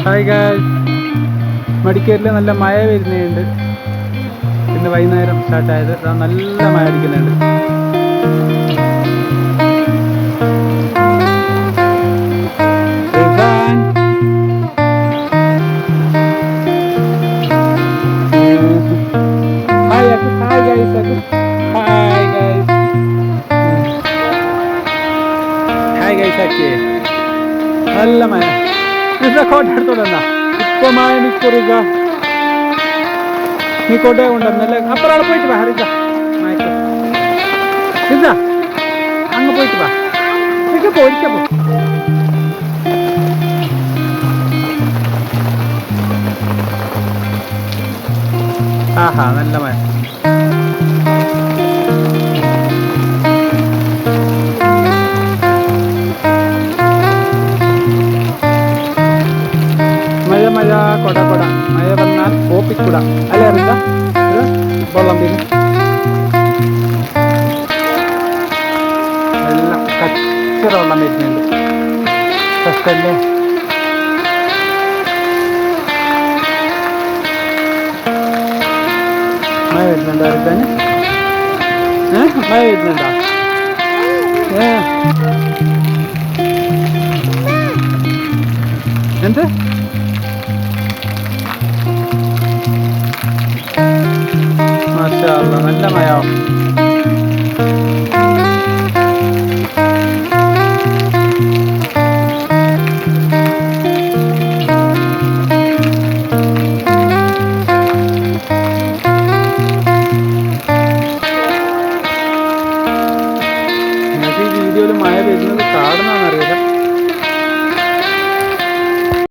Hi guys, മടിക്കേരിൽ നല്ല മഴ വരുന്നുണ്ട്. ഇന്ന് വൈകുന്നേരം സ്റ്റാർട്ടായത്, നല്ല മഴ അടിക്കുന്നുണ്ട്. നല്ല മഴ കോട്ട എടുത്തോണ്ടെന്നാ ഇപ്പൊ മഴ നിൽക്കുറിക നീ കോട്ടയെ കൊണ്ടുവന്നല്ലേ. അപ്പുറം പോയിട്ട് വാ ഹരിത മയക്ക ഇതാ അങ്ങ് പോയിട്ട് വാ. പോയിരിക്കപ്പോ ആഹാ നല്ല മഴ. മഴ കൊട കൊട മഴ വന്നാൽ ഓപ്പിക്കുട അല്ലേ അറിയില്ല. വെള്ളം പിന്നെ എല്ലാം കച്ചറ വെള്ളം വരുന്നുണ്ട്. ഫസ്റ്റല്ലേ മഴ വരുന്നുണ്ടോ? മഴ വരുന്നുണ്ടോ?